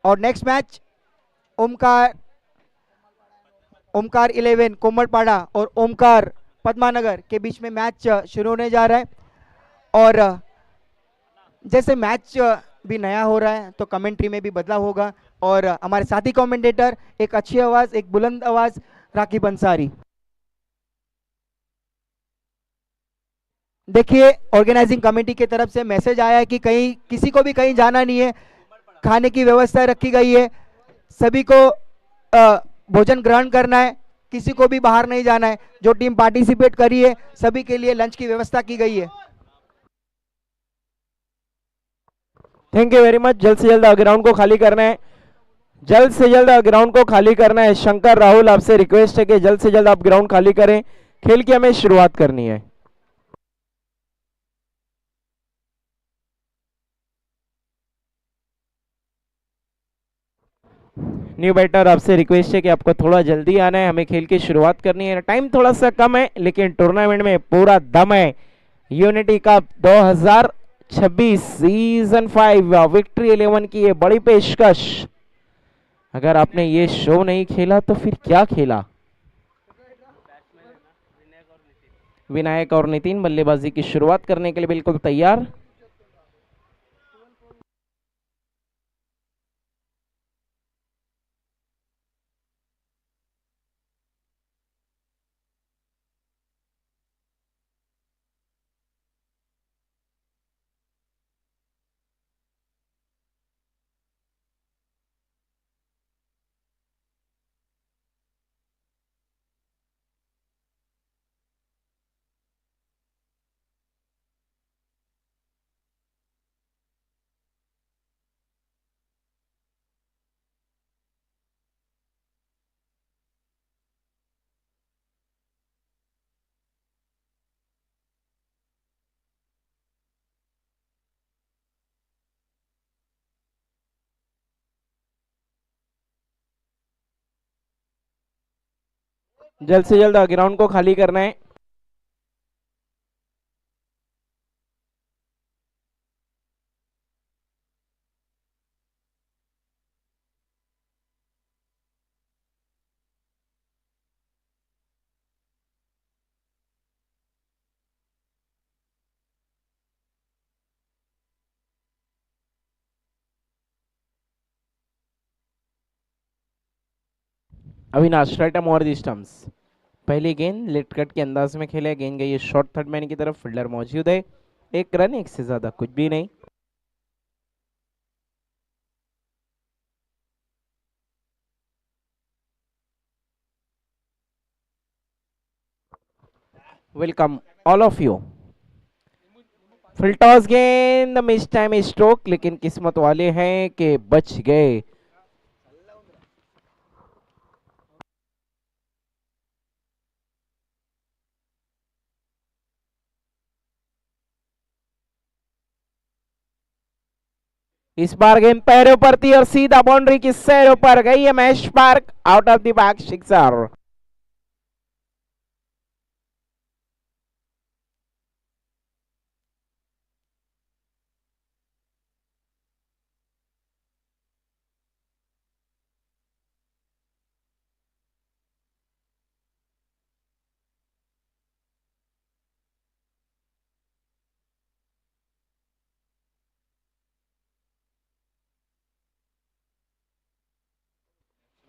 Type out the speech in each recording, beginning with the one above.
और next match Omkar Omkar 11 कोमलपाड़ा और ओमकार पद्मानगर के बीच में मैच शुरू होने जा रहा है। और जैसे मैच भी नया हो रहा है तो कमेंट्री में भी बदलाव होगा। और हमारे साथी कमेंटेटर एक अच्छी आवाज, एक बुलंद आवाज, राखी बंसारी। देखिए ऑर्गेनाइजिंग कमेटी की तरफ से मैसेज आया है कि कहीं किसी को भी कहीं जाना नहीं है, खाने की व्यवस्था रखी गई है, सभी को भोजन ग्रहण करना है, किसी को भी बाहर नहीं जाना है। जो टीम पार्टिसिपेट करी है सभी के लिए लंच की व्यवस्था की गई है। Thank you very much. जल्द से जल्द ग्राउंड को खाली करना है, जल्द से जल्द ग्राउंड को खाली करना है। शंकर राहुल आपसे रिक्वेस्ट है कि जल्द से जल्द आप ग्राउंड खाली करें, खेल की हमें शुरुआत करनी है। न्यू बैटर आपसे रिक्वेस्ट है कि आपको थोड़ा जल्दी आना है, हमें खेल की शुरुआत करनी है। टाइम थोड़ा सा कम है लेकिन टूर्नामेंट में पूरा दम है। यूनिटी कप 2026 सीजन 5 विक्ट्री 11 की ये बड़ी पेशकश। अगर आपने ये शो नहीं खेला तो फिर क्या खेला। विनायक और नितिन बल्लेबाजी की शुरुआत करने के लिए बिल्कुल तैयार। जल्द से जल्द ग्राउंड को खाली करना है। अविनाश राइट मोर दी स्टम्प्स। पहली गेंद लेट कट के अंदाज में खेले, गेंद गई है शॉर्ट थर्ड मैन की तरफ, फील्डर मौजूद है। एक रन, एक से ज्यादा कुछ भी नहीं। Welcome all of you. Full toss गेंद, मिस टाइम स्ट्रोक, लेकिन किस्मत वाले हैं कि बच गए। इस बार गेंद पैरों पर थी और सीधा बाउंड्री की सैरों पर गई है। मैश park out of the back sixer.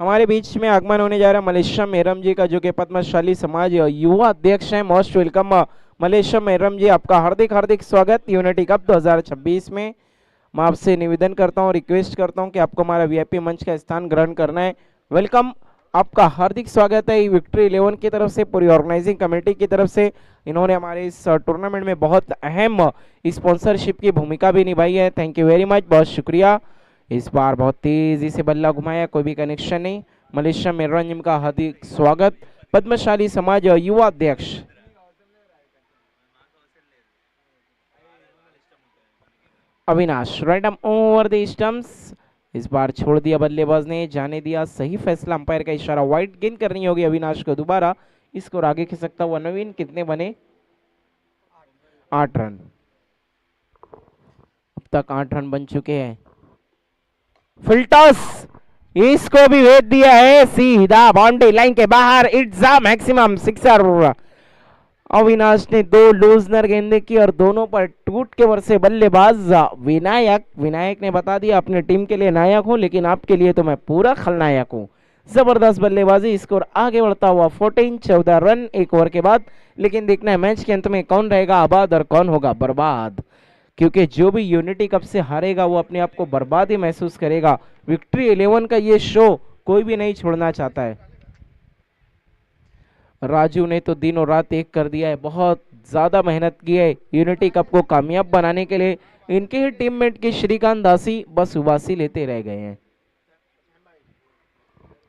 हमारे बीच में आगमन होने जा रहा है मलेशियम मेरम जी का, जो कि पद्मशाली समाज युवा अध्यक्ष हैं। मोस्ट वेलकम मलेशियम मेरम जी, आपका हार्दिक हार्दिक स्वागत यूनिटी कप 2026 में। मैं आपसे निवेदन करता हूं, रिक्वेस्ट करता हूं कि आपको हमारा वीआईपी मंच का स्थान ग्रहण करना है। वेलकम, आपका हार्दिक स्वागत है विक्ट्री 11 की तरफ से, पूरी ऑर्गेनाइजिंग कमेटी की तरफ से। इन्होंने हमारे इस टूर्नामेंट में बहुत अहम स्पॉन्सरशिप की भूमिका भी निभाई है। थैंक यू वेरी मच, बहुत शुक्रिया। इस बार बहुत तेजी से बल्ला घुमाया, कोई भी कनेक्शन नहीं। मलेशिया मेरंजिम का हार्दिक स्वागत। पद्मशाली समाज युवा अध्यक्ष Avinash right over the stumps. इस बार छोड़ दिया बल्लेबाज ने, जाने दिया, सही फैसला, अंपायर का इशारा। वाइड गेंद करनी होगी अविनाश को दोबारा। इसको आगे खिसकता हुआ नवीन, कितने बने? 8 रन। अब तक 8 रन बन चुके हैं। फुल टॉस, इसको भी भेज दिया है सीधा बाउंड्री लाइन के बाहर। It's a maximum sixer. Avinash ने दो लूजनर गेंदे की और दोनों पर टूट के बरसे बल्लेबाज विनायक। विनायक ने बता दिया अपने टीम के लिए नायक हूं, लेकिन आपके लिए तो मैं पूरा खलनायक हूं। जबरदस्त बल्लेबाजी, स्कोर आगे बढ़ता हुआ 14 रन एक ओवर के बाद। लेकिन देखना है मैच के अंत में कौन रहेगा आबाद और कौन होगा बर्बाद, क्योंकि जो भी यूनिटी कप से हारेगा वो अपने आप को बर्बाद ही महसूस करेगा। विक्ट्री 11 का ये शो कोई भी नहीं छोड़ना चाहता है। राजू ने तो दिनों रात एक कर दिया है, बहुत ज्यादा मेहनत की है यूनिटी कप को कामयाब बनाने के लिए। इनके ही टीममेट के श्रीकांत दासी बस उबासी लेते रह गए हैं।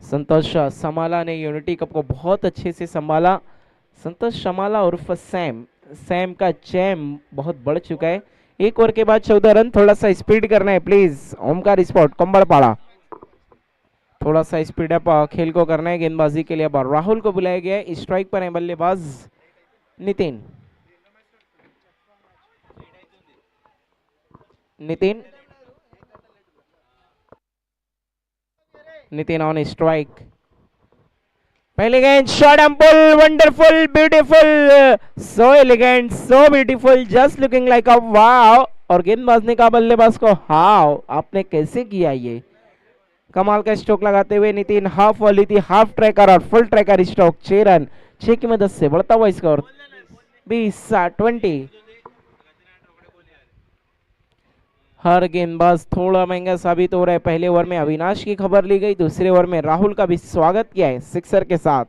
संतोष समाला ने यूनिटी कप को बहुत अच्छे से संभाला। संतोष समाला उर्फ सैम, सैम का चैम बहुत बढ़ चुका है। एक ओवर के बाद 14 रन, थोड़ा सा स्पीड करना है प्लीज। ओमकार स्पॉट कंबड़पाड़ा, थोड़ा सा स्पीड अप खेल को करना है गेंदबाजी के लिए। अब राहुल को बुलाया गया है, स्ट्राइक पर है बल्लेबाज नितिन। Nitin Nitin on strike. पहले गेंद shot and pull, wonderful, beautiful, so elegant, so beautiful, just looking like a wow. और गेंदबाज ने कहा बल्लेबाज को हाउ, आपने कैसे किया ये। कमाल का स्ट्रोक लगाते हुए नितिन हाफ वाली थी, हाफ ट्रैकर और फुल ट्रैकर स्ट्रोक। 6 रन 6 की मदद से बढ़ता हुआ स्कोर 20-20। हर गेंदबाज थोड़ा महंगा साबित हो रहा है। पहले ओवर में अविनाश की खबर ली गई, दूसरे ओवर में राहुल का भी स्वागत किया है सिक्सर के साथ,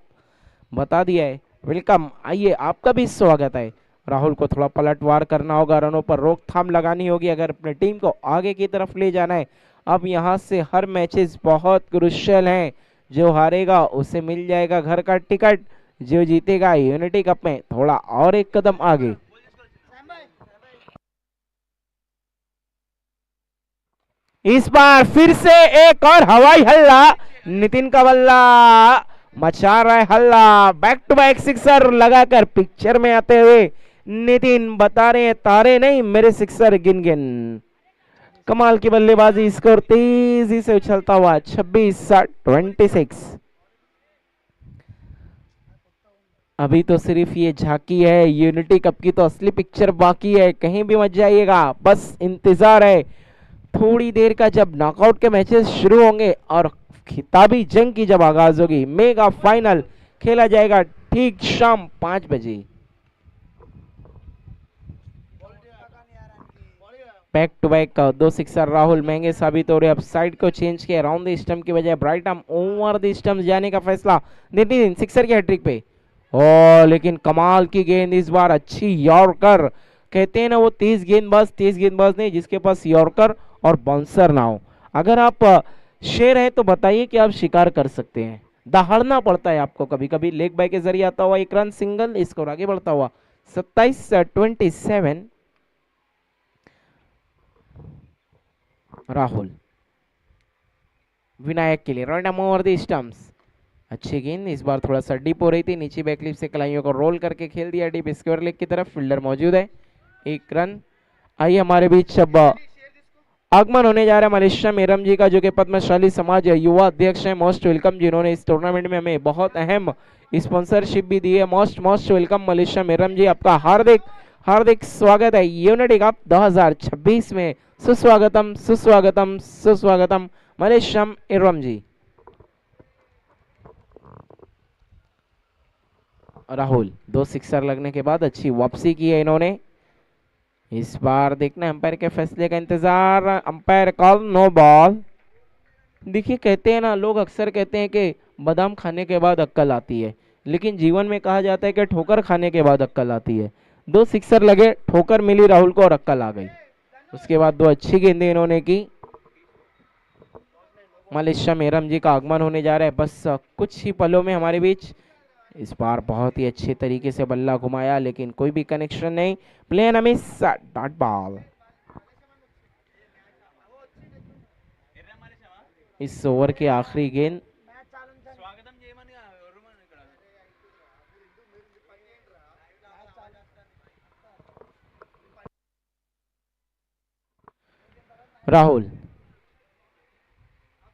बता दिया है वेलकम, आइए आपका भी स्वागत है। राहुल को थोड़ा पलटवार करना होगा, रनों पर रोकथाम लगानी होगी अगर अपने टीम को आगे की तरफ ले जाना है। अब यहाँ से हर मैचेस बहुत क्रुशियल हैं। जो हारेगा उसे मिल जाएगा घर का टिकट, जो जीतेगा यूनिटी कप में थोड़ा और एक कदम आगे। इस बार फिर से एक और हवाई हल्ला, नितिन का बल्ला मचा रहा है हल्ला। बैक टू बैक सिक्सर लगाकर पिक्चर में आते हुए नितिन बता रहे हैं तारे नहीं मेरे सिक्सर गिन गिन। कमाल की बल्लेबाजी, स्कोर तेजी से उछलता हुआ 26-26। अभी तो सिर्फ ये झांकी है, यूनिटी कप की तो असली पिक्चर बाकी है। कहीं भी मत जाइएगा, बस इंतजार है थोड़ी देर का, जब नॉकआउट के मैचेस शुरू होंगे और खिताबी जंग की जब आगाज होगी। मेगा फाइनल खेला जाएगा ठीक शाम 5 बजे। बैक टू बैक का 2 सिक्सर राहुल महंगे साबित हो रहे। अब साइड को चेंज किया, राउंड द स्टंप की बजाय bright arm over the stump जाने का फैसला। नितिन सिक्सर की हैट्रिक पे, ओ लेकिन कमाल की गेंद इस बार, अच्छी यॉर्कर। कहते हैं ना वो तेज गेंदबाज नहीं जिसके पास यॉर्कर और बाउंसर ना हो। अगर आप शेर हैं तो बताइए कि आप शिकार कर सकते हैं, दहाड़ना पड़ता है आपको कभी कभी। लेग बाय के जरिए आता हुआ एक रन सिंगल, स्कोर आगे बढ़ता हुआ 27-27। राहुल विनायक के लिए रन ओवर द स्टंप्स। अच्छी गेंद इस बार थोड़ा सा डीप हो रही थी, नीचे बैकलिप से कलाइयों को रोल करके खेल दिया डीप स्क्वायर लेग की तरफ। फील्डर मौजूद है, एक रन। आइए हमारे बीच अब आगमन होने जा रहा है मलेशिया मेरम जी का, जो कि पद्मशाली समाज युवा अध्यक्ष है। मोस्ट वेलकम, जिन्होंने इस टूर्नामेंट में हमें बहुत अहम स्पॉन्सरशिप भी दी है। मोस्ट वेलकम मलेशिया मेरम जी, आपका हार्दिक हार्दिक स्वागत है यूनिटी कप 2026 में। सुस्वागतम सुस्वागतम सुस्वागतम मलेशियम इरम जी। राहुल 2 सिक्सर लगने के बाद अच्छी वापसी की है इन्होंने। इस बार देखना अंपायर के फैसले का इंतजार। Umpire call no ball. देखिए कहते हैं ना लोग, अक्सर कहते हैं कि बादाम खाने के बाद अक्कल आती है, लेकिन जीवन में कहा जाता है कि ठोकर खाने के बाद अक्कल आती है। 2 सिक्सर लगे, ठोकर मिली राहुल को और अक्कल आ गई। उसके बाद 2 अच्छी गेंदें इन्होंने की। मलेशिया मेरम जी का आगमन होने जा रहा है बस कुछ ही पलों में हमारे बीच। इस बार बहुत ही अच्छे तरीके से बल्ला घुमाया, लेकिन कोई भी कनेक्शन नहीं। Play and miss, dot ball. इस ओवर की आखिरी गेंद। राहुल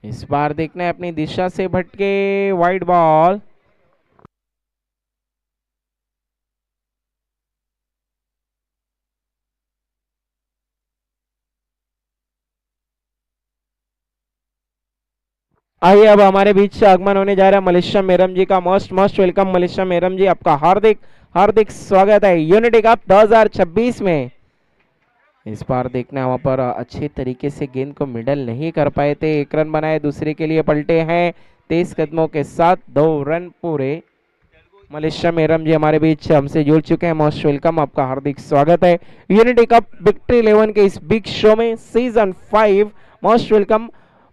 इस बार देखना है अपनी दिशा से भटके, वाइड बॉल। आइए अब हमारे बीच से आगमन होने जा रहा है मलेशिया मेरम जी का। मोस्ट मोस्ट वेलकम मलेशिया मेरम जी, आपका हार्दिक हार्दिक स्वागत है यूनिटी कप 2026 में। इस बार देखना वहां पर अच्छे तरीके से गेंद को मिडल नहीं कर पाए थे, एक रन बनाए, दूसरे के लिए पलटे हैं तेज कदमों के साथ, 2 रन पूरे। मलेशिया मेरम जी हमारे बीच हमसे जुड़ चुके हैं, मोस्ट वेलकम, आपका हार्दिक स्वागत है यूनिटी कप विक्ट्री 11 के इस बिग शो में, सीजन 5। मोस्ट वेलकम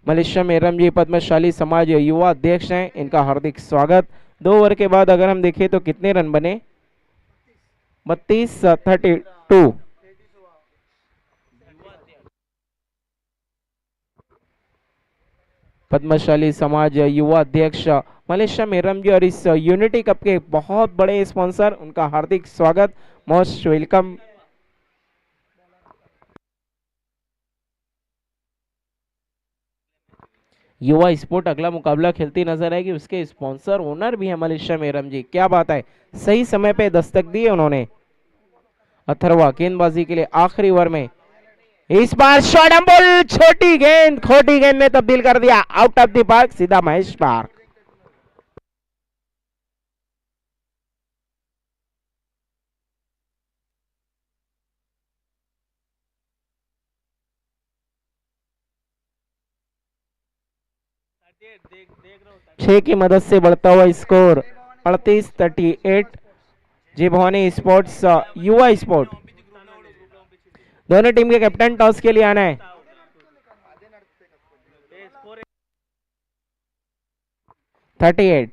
मलेशिया मेरम जी, पद्मशाली समाज युवा अध्यक्ष हैं, इनका हार्दिक स्वागत। 2 ओवर के बाद अगर हम देखें तो कितने रन बने, 32-32। पद्मशाली समाज युवा अध्यक्ष मलेशिया मेरम जी और इस यूनिटी कप के बहुत बड़े स्पॉन्सर, उनका हार्दिक स्वागत, मोस्ट वेलकम। युवा स्पोर्ट अगला मुकाबला खेलती नजर आएगी, उसके स्पॉन्सर ओनर भी है मलेशिया मेरम जी, क्या बात है, सही समय पे दस्तक दी है उन्होंने। अथर्वा गेंदबाजी के लिए आखिरी ओवर में, इस बार शॉट एंड बॉल, छोटी गेंद खोटी गेंद में तब्दील कर दिया, आउट ऑफ द पार्क, सीधा महेश पार्क। छह की मदद से बढ़ता हुआ स्कोर 38-38। जी भवानी स्पोर्ट्स युवा स्पोर्ट, दोनों टीम के कैप्टन टॉस के लिए आना है। 38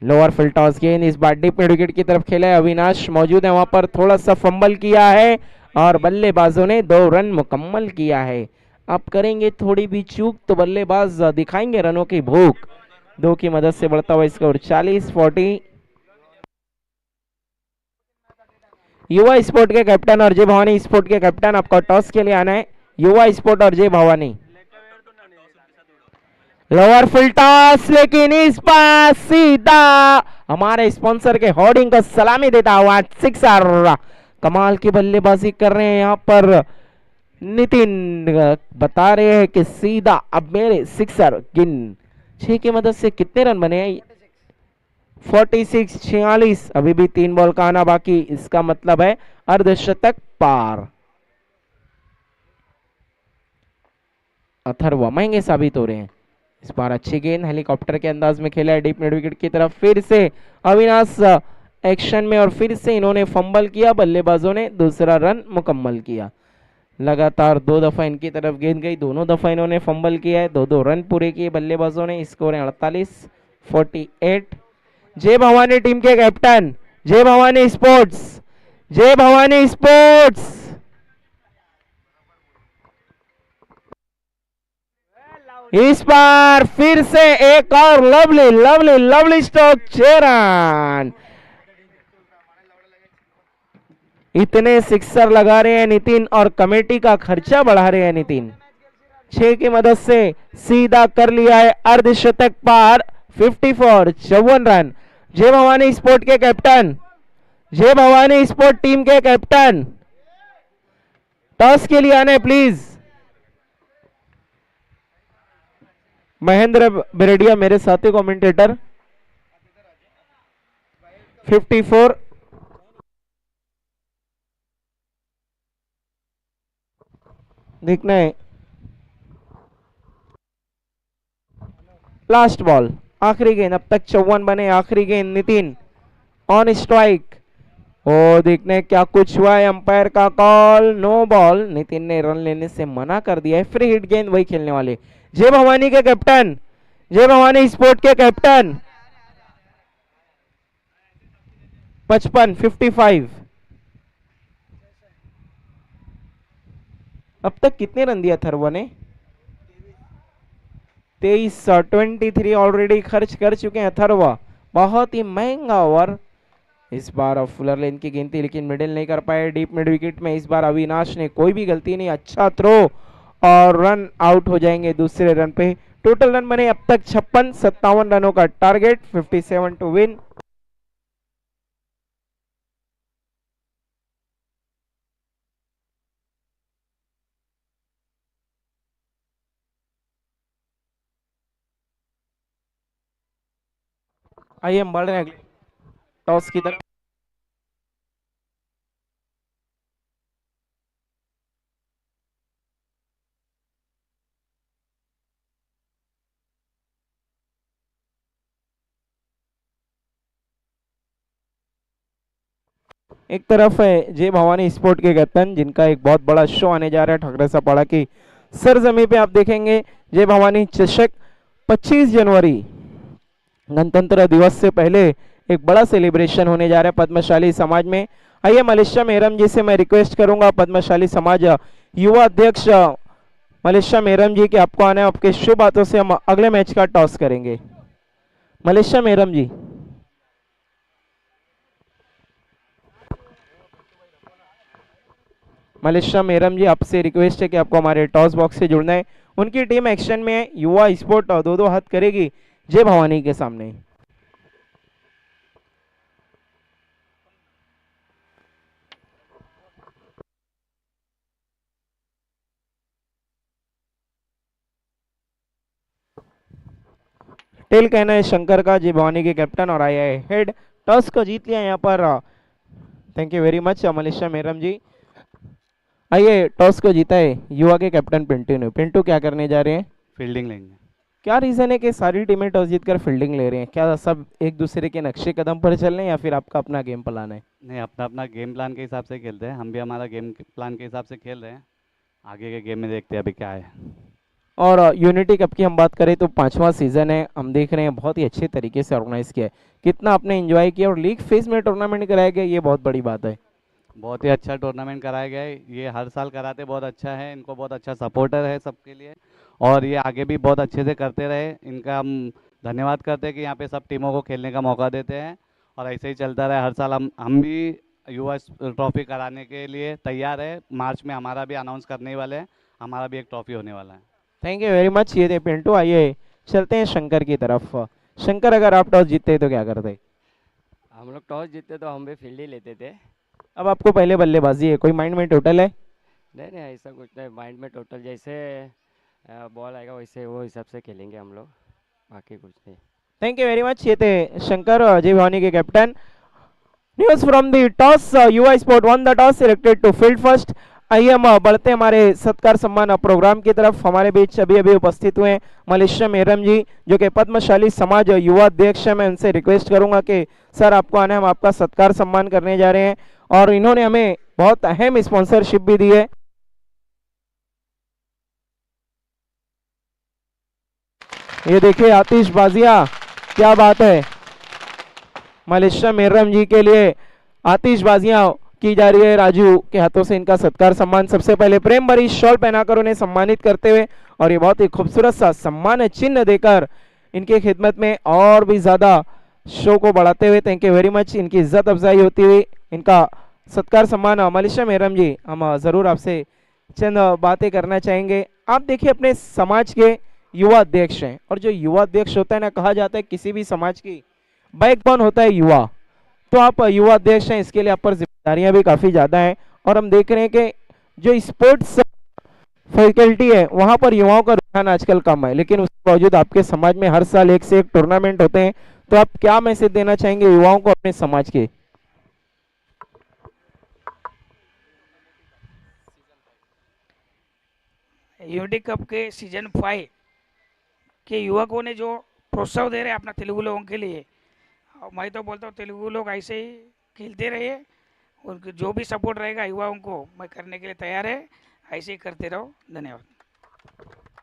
लोअर फील्ड टॉस गेंद, इस बार डीप मिड विकेट की तरफ खेला है, अविनाश मौजूद है वहां पर, थोड़ा सा फंबल किया है और बल्लेबाजों ने 2 रन मुकम्मल किया है। अब करेंगे थोड़ी भी चूक तो बल्लेबाज दिखाएंगे रनों की भूख। 2 की मदद से बढ़ता हुआ स्कोर 40-40। युवा स्पोर्ट के कैप्टन और जय भवानी स्पोर्ट के कैप्टन, आपको टॉस के लिए आना है, युवा स्पोर्ट और जय भवानी। लोअर फील्ड टॉस, लेकिन इस बार सीधा हमारे स्पॉन्सर के होर्डिंग को सलामी देता हुआ सिक्सर। कमाल की बल्लेबाजी कर रहे हैं यहाँ पर नितिन, बता रहे हैं कि सीधा अब मेरे सिक्सर गिन। 6 की मदद से कितने रन बने, 46-46। अभी भी 3 बॉल का आना बाकी, इसका मतलब है अर्धशतक पार। अथर्व महंगे साबित हो रहे हैं। इस बार अच्छी गेंद हेलीकॉप्टर के अंदाज में खेला है डीप मिड विकेट की तरफ, फिर से अविनाश एक्शन में और फिर से इन्होंने फंबल किया, बल्लेबाजों ने दूसरा रन मुकम्मल किया। लगातार 2 दफा इनकी तरफ गेंद गई, दोनों दफा इन्होंने फंबल किया है, 2-2 रन पूरे किए बल्लेबाजों ने। स्कोर है 48-48। जय भवानी टीम के कैप्टन, जय भवानी स्पोर्ट्स, जय भवानी स्पोर्ट्स। इस बार फिर से एक और lovely lovely lovely stroke, 6 run. इतने सिक्सर लगा रहे हैं नितिन और कमेटी का खर्चा बढ़ा रहे हैं नितिन। 6 की मदद से सीधा कर लिया है अर्धशतक पार, 54, 54 रन। जय भवानी स्पोर्ट के कैप्टन, जय भवानी स्पोर्ट टीम के कैप्टन, टॉस के लिए आने प्लीज। महेंद्र बिरडिया मेरे साथी कमेंटेटर। 54। देखना है लास्ट बॉल, आखिरी गेंद, अब तक 54 बने, आखिरी गेंद नितिन ऑन स्ट्राइक। ओ देखना है क्या कुछ हुआ है, अंपायर का कॉल नो बॉल, नितिन ने रन लेने से मना कर दिया है, फ्री हिट गेंद वही खेलने वाले। जय भवानी के कैप्टन, जय भवानी स्पोर्ट के कैप्टन, 55 अब तक कितने रन दिया थर्वा ने, 23, 23 ऑलरेडी खर्च कर चुके हैं थर्वा। बहुत ही महंगा ओवर। इस बार फुलर लेन की गेंद थी लेकिन मिडिल नहीं कर पाए डीप मिड विकेट में। इस बार अविनाश ने कोई भी गलती नहीं, अच्छा थ्रो और रन आउट हो जाएंगे दूसरे रन पे। टोटल रन बने अब तक 56-57 रनों का टारगेट, 57 टू विन। आइए हम बढ़ रहे हैं अगले टॉस की तरफ। एक तरफ है जय भवानी स्पोर्ट के कैप्टन, जिनका एक बहुत बड़ा शो आने जा रहा है ठाकरे सापाड़ा की सरजमी पे। आप देखेंगे जय भवानी चषक 25 जनवरी गणतंत्र दिवस से पहले एक बड़ा सेलिब्रेशन होने जा रहा है पद्मशाली समाज में। आइए मलेशिया मेहरम जी से मैं रिक्वेस्ट करूंगा, पद्मशाली समाज युवा अध्यक्ष मलेशिया मेहरम जी, कि आपको आने आपके शुभ बातों से हम अगले मैच का टॉस करेंगे। मलेशिया मेहरम जी। मलेशिया मेहरम जी, आपसे रिक्वेस्ट है कि आपको हमारे टॉस बॉक्स से जुड़ना है। उनकी टीम एक्शन में है, युवा स्पोर्ट दो दो हाथ करेगी जय भवानी के सामने। टेल कहना है शंकर का, जय भवानी के कैप्टन, और आया है हेड। टॉस को जीत लिया यहाँ पर। Thank you very much Malaysia Mehram ji. आइए टॉस को जीता है युवा के कैप्टन पिंटू ने। पिंटू क्या करने जा रहे हैं? फील्डिंग लेंगे। क्या रीजन है कि सारी टीमें टॉस जीतकर फील्डिंग ले रही हैं? क्या सब एक दूसरे के नक्शे कदम पर चल रहे हैं या फिर आपका अपना गेम प्लान है? नहीं, अपना अपना गेम प्लान के हिसाब से खेलते हैं, हम भी हमारा गेम प्लान के हिसाब से खेल रहे हैं। आगे के गेम में देखते हैं अभी क्या है। और यूनिटी कप की हम बात करें तो 5वां सीजन है, हम देख रहे हैं बहुत ही अच्छे तरीके से ऑर्गेनाइज किया है। कितना आपने एंजॉय किया और लीग फेज में टूर्नामेंट कराया गया, ये बहुत बड़ी बात है। बहुत ही अच्छा टूर्नामेंट कराया गया है, ये हर साल कराते बहुत अच्छा है, इनको बहुत अच्छा सपोर्टर है सबके लिए, और ये आगे भी बहुत अच्छे से करते रहे। इनका हम धन्यवाद करते हैं कि यहाँ पे सब टीमों को खेलने का मौका देते हैं, और ऐसे ही चलता रहे हर साल। हम भी युवा ट्रॉफी कराने के लिए तैयार है। मार्च में हमारा भी अनाउंस करने ही वाले हैं, हमारा भी एक ट्रॉफी होने वाला है। Thank you very much. ये थे पिंटू। आइए चलते हैं शंकर की तरफ। शंकर, अगर आप टॉस जीतते तो क्या करते? हम लोग टॉस जीतते तो हम भी फील्ड ही लेते थे। अब आपको पहले बल्लेबाजी है, कोई माइंड में टोटल है? नहीं नहीं, ऐसा कुछ नहीं माइंड में। टोटल जैसे बॉल आएगा वैसे वो हिसाब से खेलेंगे हम लोग, बाकी कुछ नहीं। Thank you very much. ये थे शंकर, जय भवानी के captain. News from the toss, Yuva sport won the toss, selected to field first. आइए हम बढ़ते हमारे सत्कार सम्मान प्रोग्राम की तरफ। हमारे बीच अभी अभी उपस्थित हुए मलेशिया मेहरम जी, जो कि पद्मशाली समाज युवा अध्यक्ष है। मैं उनसे रिक्वेस्ट करूंगा कि सर आपको आने, हम आपका सत्कार सम्मान करने जा रहे हैं, और इन्होंने हमें बहुत अहम स्पॉन्सरशिप भी दी है। ये देखिए आतिशबाजियां, क्या बात है। मलेशिया मेहरम जी के लिए आतिशबाजियां की जा रही है। राजू के हाथों से इनका सत्कार सम्मान। सबसे पहले प्रेम भरी शॉल पहनाकर उन्हें सम्मानित करते हुए, और ये बहुत ही खूबसूरत सा सम्मान चिन्ह देकर इनके खिदमत में और भी ज्यादा शो को बढ़ाते हुए, थैंक यू वेरी मच। इनकी इज्जत अफजाई होती हुई इनका सत्कार सम्मान। मलेशिया मेहरम जी, हम जरूर आपसे चंद बातें करना चाहेंगे। आप देखिए अपने समाज के युवा अध्यक्ष हैं, और जो युवा अध्यक्ष होता है ना, कहा जाता है किसी भी समाज की बैकबोन होता है युवा। तो आप युवा अध्यक्ष हैं, इसके लिए आप पर जिम्मेदारियां भी काफी ज्यादा हैं, और हम देख रहे हैं कि जो स्पोर्ट्स फैकल्टी है वहां पर युवाओं का रुझान आजकल कम है, लेकिन उसके बावजूद आपके समाज में हर साल एक से एक टूर्नामेंट होते हैं। तो आप क्या मैसेज देना चाहेंगे युवाओं को अपने समाज के? यूनिटी कप के सीजन 5 के युवकों ने जो प्रोत्साहन दे रहे हैं अपना तेलुगु लोगों के लिए, और मैं तो बोलता हूँ तेलुगु लोग ऐसे ही खेलते रहिए, और जो भी सपोर्ट रहेगा युवाओं को मैं करने के लिए तैयार है। ऐसे ही करते रहो। धन्यवाद।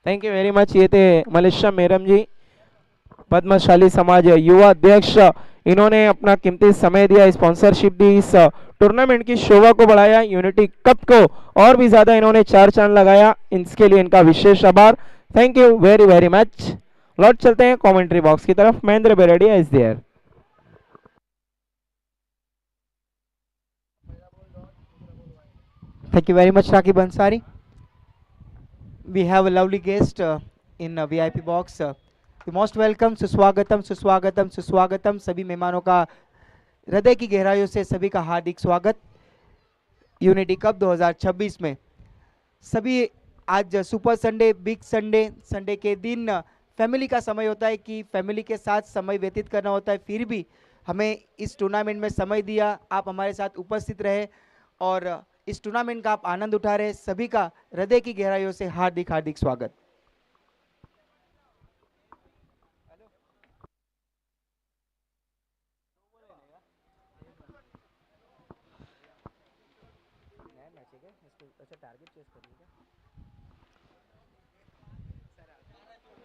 Thank you very much. ये थे मलेशिया मेहरम जी, पद्मशाली समाज युवा अध्यक्ष। इन्होंने अपना कीमती समय दिया, स्पॉन्सरशिप दी, इस टूर्नामेंट की शोभा को बढ़ाया, यूनिटी कप को और भी ज्यादा इन्होंने चार चांद लगाया। इसके लिए इनका विशेष आभार। Thank you very very much. लौट चलते हैं कमेंट्री बॉक्स की तरफ। Mahendra Berdiya is there. Thank you very much Rakib Ansari. we have a lovely guest in a VIP box. We most welcome, सुस्वागतम सुस्वागतम सुस्वागतम सभी मेहमानों का हृदय की गहराइयों से सभी का हार्दिक स्वागत यूनिटी कप 2026 में। सभी आज super Sunday, big Sunday, Sunday के दिन फैमिली का समय होता है कि फैमिली के साथ समय व्यतीत करना होता है, फिर भी हमें इस टूर्नामेंट में समय दिया, आप हमारे साथ उपस्थित रहे और इस टूर्नामेंट का आप आनंद उठा रहे, सभी का हृदय की गहराइयों से हार्दिक हार्दिक स्वागत।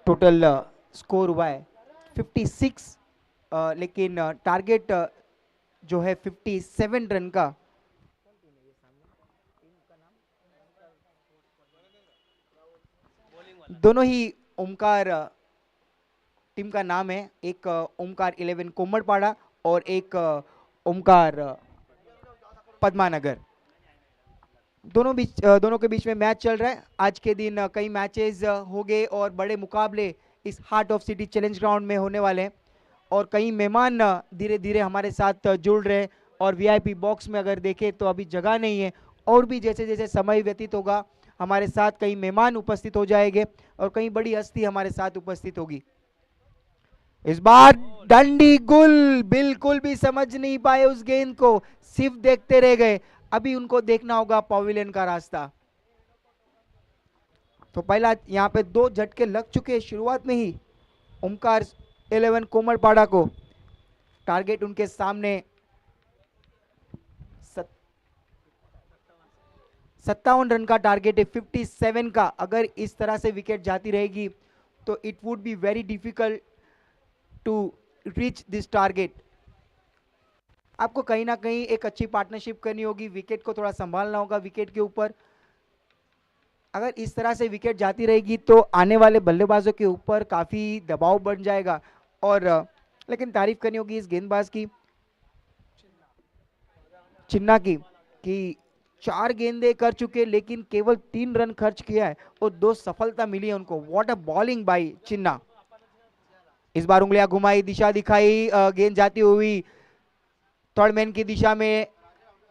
टोटल स्कोर हुआ है 56, लेकिन टारगेट जो है 57 रन का। दोनों ही ओमकार टीम का नाम है, एक ओमकार 11 कोमड़पाड़ा और एक ओमकार पद्मानगर। दोनों के बीच में मैच चल रहा है। आज के दिन कई मैचेस हो गए और बड़े मुकाबले इस heart of city challenge ground में होने वाले हैं और कई मेहमान धीरे धीरे हमारे साथ जुड़ रहे हैं और वीआईपी बॉक्स में अगर देखें तो अभी जगह नहीं है और भी जैसे जैसे समय व्यतीत होगा हमारे साथ कई मेहमान उपस्थित हो जाएंगे और कई बड़ी हस्ती हमारे साथ उपस्थित होगी। इस बार डंडी गुल बिल्कुल भी समझ नहीं पाए उस गेंद को, सिर्फ देखते रह गए। अभी उनको देखना होगा पवेलियन का रास्ता। तो पहला यहाँ पे 2 झटके लग चुके शुरुआत में ही ओमकार 11 कोमड़पाड़ा को। टारगेट उनके सामने 57 रन का टारगेट है 57 का। अगर इस तरह से विकेट जाती रहेगी तो it would be very difficult to reach this target. आपको कहीं ना कहीं एक अच्छी पार्टनरशिप करनी होगी, विकेट को थोड़ा संभालना होगा विकेट के ऊपर। अगर इस तरह से विकेट जाती रहेगी तो आने वाले बल्लेबाजों के ऊपर काफी दबाव बन जाएगा और लेकिन तारीफ करनी होगी इस गेंदबाज की, चिन्ना की, कि 4 गेंदे कर चुके लेकिन केवल 3 रन खर्च किया है और 2 सफलता मिली है उनको। व्हाट अ बॉलिंग बाय चिन्ना। इस बार उंगलियां घुमाई, दिशा दिखाई, गेंद जाती हुई थर्ड मैन की दिशा में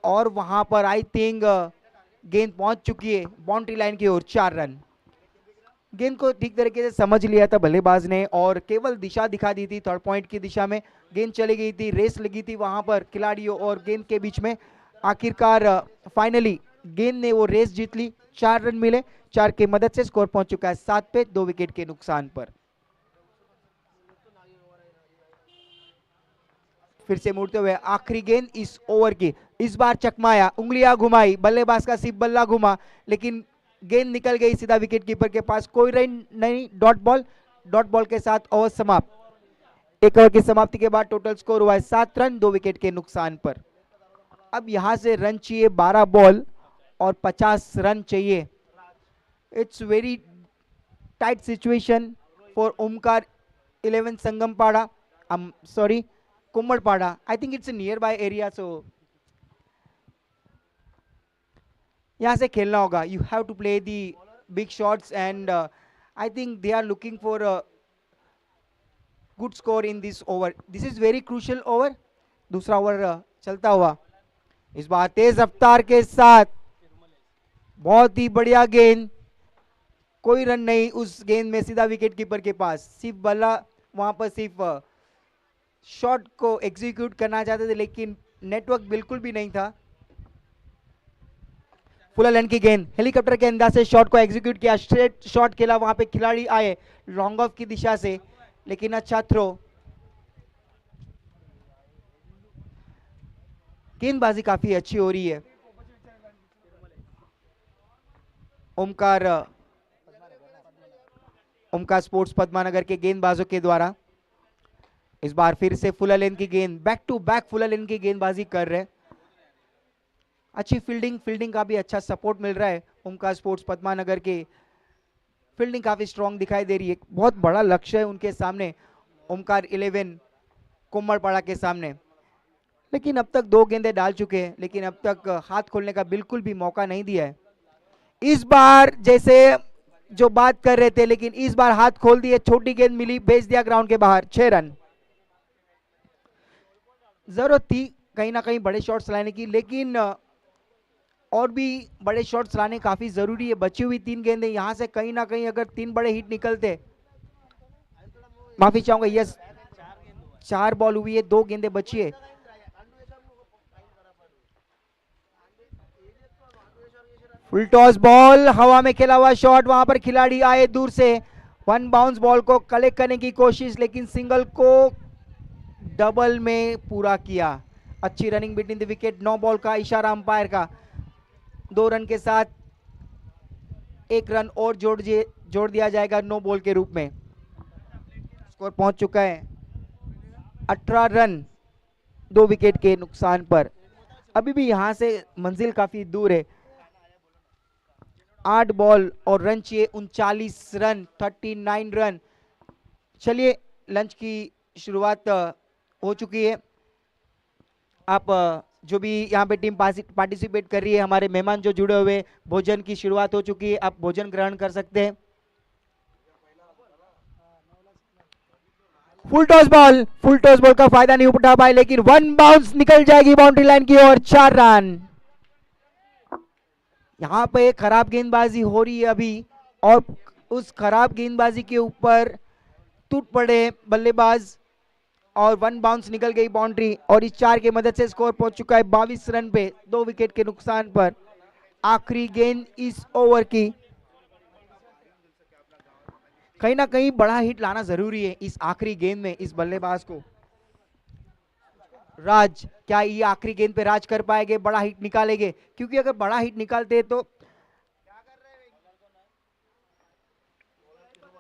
और वहां पर आई थिंक गेंद पहुंच चुकी है बाउंड्री लाइन की ओर। 4 रन। गेंद को ठीक तरीके से समझ लिया था बल्लेबाज ने और केवल दिशा दिखा दी थी थर्ड पॉइंट की दिशा में। गेंद चली गई थी, रेस लगी थी वहां पर खिलाड़ियों और गेंद के बीच में। आखिरकार फाइनली गेंद ने वो रेस जीत ली, 4 रन मिले। 4 की मदद से स्कोर पहुंच चुका है 7 पे 2 विकेट के नुकसान पर। फिर से मुड़ते हुए आखिरी गेंद इस ओवर की। इस बार चकमाया, उंगलियां घुमाई, बल्लेबाज का सिर्फ बल्ला घुमा लेकिन गेंद निकल गई सीधा विकेट कीपर के पास। कोई रन नहीं, डॉट बॉल। डॉट बॉल के साथ ओवर समाप्त। 1 ओवर की समाप्ति के बाद टोटल स्कोर हुआ है 7 रन 2 विकेट के नुकसान पर। अब यहां से रन चाहिए 12 बॉल और 50 रन चाहिए। It's very tight situation for Omkar 11 Sangampada, sorry Komadpada. I think it's a nearby area, so यहाँ से खेलना होगा। You have to play the big shots and I think they are looking for a good score in this over. This is very crucial over. दूसरा over चलता हुआ इस बार तेज रफ्तार के साथ बहुत ही बढ़िया गेंद। कोई रन नहीं उस गेंद में, सीधा विकेट कीपर के पास। सिर्फ बल्ला वहां पर सिर्फ शॉट को एग्जीक्यूट करना चाहते थे लेकिन नेटवर्क बिल्कुल भी नहीं था। फुल लेंथ की गेंद, हेलीकॉप्टर के अंदाज से शॉट को एग्जीक्यूट किया, स्ट्रेट शॉट खेला, वहां पे खिलाड़ी आए लॉन्ग ऑफ की दिशा से लेकिन अच्छा थ्रो। गेंदबाजी काफी अच्छी हो रही है ओमकार स्पोर्ट्स पद्मानगर के गेंदबाजों के द्वारा। इस बार फिर से फुल लेंथ की गेंद, back to back full length की गेंदबाजी कर रहे हैं। अच्छी फील्डिंग का भी अच्छा सपोर्ट मिल रहा है ओमकार स्पोर्ट्स पद्मानगर के। फील्डिंग काफी स्ट्रांग दिखाई दे रही है। बहुत बड़ा लक्ष्य है उनके सामने ओमकार 11 कोमड़पाड़ा के सामने, लेकिन अब तक 2 गेंदें डाल चुके हैं लेकिन अब तक हाथ खोलने का बिल्कुल भी मौका नहीं दिया है। इस बार जैसे जो बात कर रहे थे, लेकिन इस बार हाथ खोल दिए, छोटी गेंद मिली, भेज दिया ग्राउंड के बाहर, 6 रन। जरूरत थी कहीं ना कहीं बड़े शॉट्स लाने की, लेकिन और भी बड़े शॉट्स लाने काफी जरूरी है। बची हुई 3 गेंदें, यहां से कहीं ना कहीं अगर 3 बड़े हिट निकलते, माफी चाहूंगा, यस 4 बॉल हुई है, 2 गेंदें बची है। फुल टॉस बॉल, हवा में खेला हुआ शॉट, वहां पर खिलाड़ी आए दूर से, 1 बाउंस बॉल को कलेक्ट करने की कोशिश, लेकिन सिंगल को डबल में पूरा किया। अच्छी running between the wicket, 9 ball का इशारा अंपायर का। 2 रन के साथ 1 रन और जोड़ दिया जाएगा 9 बॉल के रूप में। स्कोर पहुंच चुका है 18 रन 2 विकेट के नुकसान पर। अभी भी यहां से मंजिल काफी दूर है। 8 बॉल और रन चाहिए 39 रन, 39 रन। चलिए, लंच की शुरुआत हो चुकी है। आप जो भी यहाँ पे टीम पार्टिसिपेट कर रही है, हमारे मेहमान जो जुड़े हुए, भोजन की शुरुआत हो चुकी है, आप भोजन ग्रहण कर सकते हैं। फुल टॉस बॉल का फायदा नहीं उठा पाए, लेकिन 1 बाउंस निकल जाएगी बाउंड्री लाइन की ओर, 4 रन। यहां पे खराब गेंदबाजी हो रही है अभी, और उस खराब गेंदबाजी के ऊपर टूट पड़े बल्लेबाज, और 1 बाउंस निकल गई बाउंड्री, और इस 4 की मदद से स्कोर पहुंच चुका है 22 रन पे, 2 विकेट के नुकसान पर। आखिरी गेंद इस ओवर की, कहीं ना कहीं बड़ा हिट लाना जरूरी है इस आखिरी गेंद में इस बल्लेबाज को। राज, क्या ये आखिरी गेंद पे राज कर पाएंगे, बड़ा हिट निकालेंगे? क्योंकि अगर बड़ा हिट निकालते तो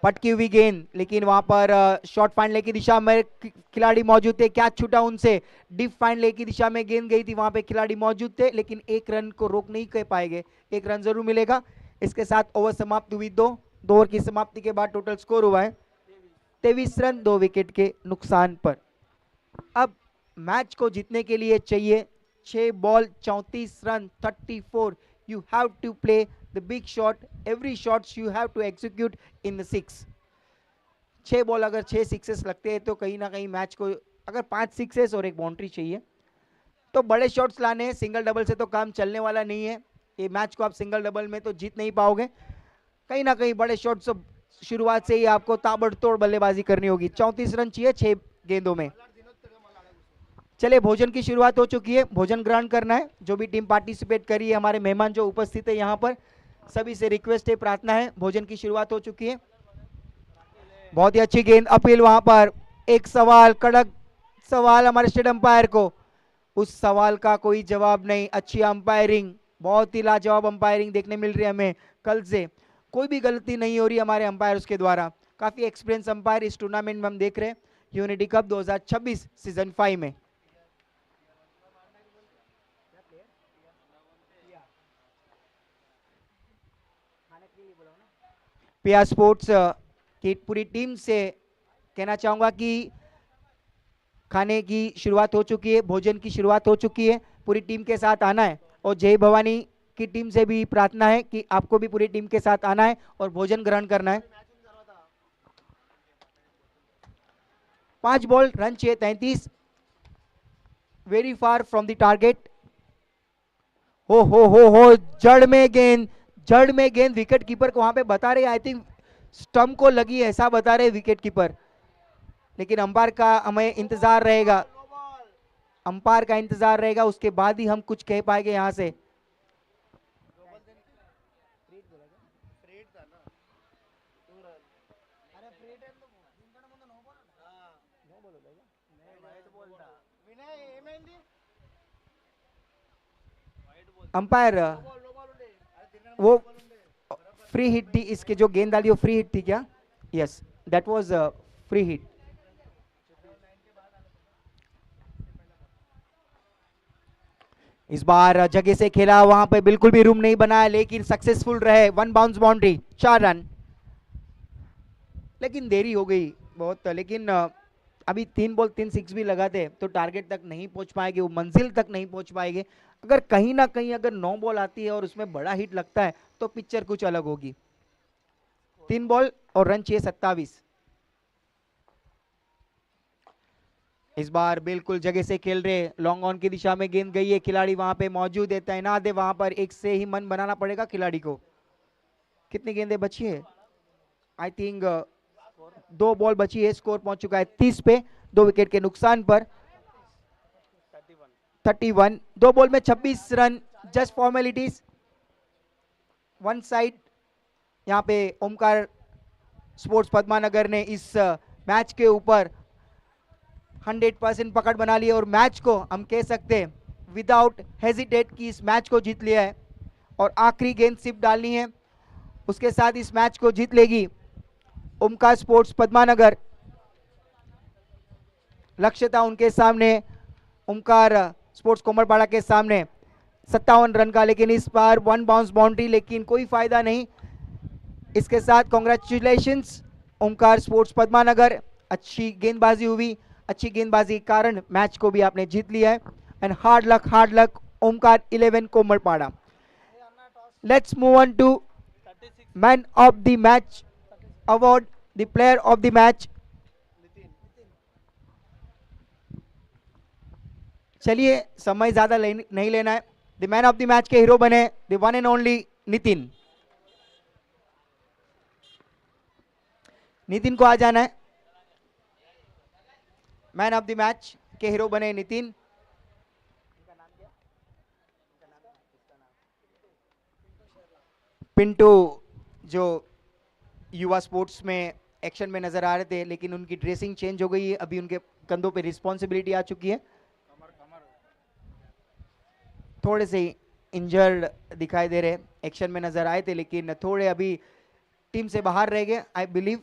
पटकी हुई गेंद, लेकिन वहां पर शॉर्ट फाइन ले की दिशा में खिलाड़ी मौजूद थे, कैच छूटा उनसे। डीप फाइन ले की दिशा में गेंद गई थी, वहां पे खिलाड़ी मौजूद थे, लेकिन 1 रन को रोक नहीं कर पाएंगे। 1 रन जरूर मिलेगा। इसके साथ ओवर समाप्त हुई। 2 ओवर की समाप्ति के बाद टोटल स्कोर हुआ है 23 रन 2 विकेट के नुकसान पर। अब मैच को जीतने के लिए चाहिए 6 ball 34 run 34। You have to play the big shot, every shots you have to execute in the 6। 6 ball अगर 6 सिक्सेस लगते हैं तो कहीं ना कहीं मैच को, अगर 5 सिक्सेस और 1 बाउंड्री चाहिए तो बड़े शॉट्स लाने हैं। सिंगल डबल से तो काम चलने वाला नहीं है। ये मैच को आप सिंगल डबल में तो जीत नहीं पाओगे। कहीं ना कहीं बड़े शॉट्स शुरुआत से ही आपको ताबड़तोड़ बल्लेबाजी करनी होगी। 34 रन चाहिए 6 गेंदों में। चलिए, भोजन की शुरुआत हो चुकी है, भोजन ग्रहण करना है। जो भी टीम पार्टिसिपेट करी है, हमारे मेहमान जो उपस्थित है यहाँ पर, सभी से रिक्वेस्ट है, प्रार्थना है, भोजन की शुरुआत हो चुकी है। बहुत ही अच्छी गेंद, अपील वहां पर। एक सवाल, कड़क सवाल हमारे स्टेट अंपायर को, उस सवाल का कोई जवाब नहीं। अच्छी अंपायरिंग, बहुत ही लाजवाब अंपायरिंग देखने मिल रही है हमें। कल से कोई भी गलती नहीं हो रही हमारे अंपायर्स के द्वारा। काफी एक्सपीरियंस अंपायर इस टूर्नामेंट में हम देख रहे हैं, यूनिटी कप 2026 सीजन 5 में। पिया स्पोर्ट्स की पूरी टीम से कहना चाहूंगा कि खाने की शुरुआत हो चुकी है, भोजन की शुरुआत हो चुकी है। पूरी टीम के साथ आना है, और जय भवानी की टीम से भी प्रार्थना है कि आपको भी पूरी टीम के साथ आना है और भोजन ग्रहण करना है। 5 बॉल रन चाहिए 33, very far from the target. हो जड़ में गेंद विकेट कीपर को वहां पे बता रहे, आई थिंक स्टंप को लगी ऐसा बता रहे विकेट कीपर, लेकिन अंपायर का हमें इंतजार रहेगा। अंपायर का इंतजार रहेगा, उसके बाद ही हम कुछ कह पाएंगे यहां से। अंपायर वो फ्री हिट थी, इसके जो गेंद डाली वो फ्री हिट थी क्या? Yes, that was free hit. इस बार जगह से खेला, वहां पे बिल्कुल भी रूम नहीं बनाया, लेकिन सक्सेसफुल रहे। 1 बाउंस बाउंड्री, 4 रन। लेकिन देरी हो गई बहुत, लेकिन अभी 3 बॉल 3 सिक्स भी लगाते तो टारगेट तक नहीं पहुंच पाएंगे, वो मंजिल तक नहीं पहुंच पाएंगे। अगर कहीं ना कहीं अगर 9 बॉल आती है और उसमें बड़ा हिट लगता है तो पिक्चर कुछ अलग होगी। 3 बॉल और रन चाहिए 27। इस बार बिल्कुल जगह से खेल रहे, लॉन्ग ऑन की दिशा में गेंद गई है, खिलाड़ी वहां पे मौजूद है, तैनात है वहां पर। एक से ही मन बनाना पड़ेगा खिलाड़ी को। कितनी गेंदें बची है? आई थिंक 2 बॉल बची है। स्कोर पहुंच चुका है 30 पे, 2 विकेट के नुकसान पर। 31, 2 बॉल में 26 run, just formalities. One side यहाँ पे ओमकार स्पोर्ट्स पद्मानगर ने इस मैच के ऊपर 100% पकड़ बना ली है और मैच को हम कह सकते हैं विदाउट हेजिटेट कि इस मैच को जीत लिया है। और आखिरी गेंद सिर्फ डालनी है, उसके साथ इस मैच को जीत लेगी ओमकार स्पोर्ट्स पद्मानगर। लक्ष्य था उनके सामने, ओमकार स्पोर्ट्स कोमरपाड़ा के सामने 57 रन का, लेकिन इस बार 1 बाउंस बाउंड्री, लेकिन कोई फायदा नहीं। इसके साथ कॉन्ग्रेचुलेशंस ओमकार स्पोर्ट्स पद्मानगर। अच्छी गेंदबाजी हुई, अच्छी गेंदबाजी के कारण मैच को भी आपने जीत लिया है। And hard luck Omkar 11 Komarpada. Let's move on to man of the match award, the player of the match. चलिए समय ज्यादा नहीं लेना है। The man of the match के हीरो बने the one and only Nitin. Nitin को आ जाना है। मैन ऑफ द मैच के हीरो बने नितिन। पिंटू जो युवा स्पोर्ट्स में एक्शन में नजर आ रहे थे, लेकिन उनकी ड्रेसिंग चेंज हो गई है, अभी उनके कंधों पे रिस्पॉन्सिबिलिटी आ चुकी है। थोड़े से इंजर्ड दिखाई दे रहे, एक्शन में नजर आए थे लेकिन थोड़े अभी टीम से बाहर रह गए आई बिलीव।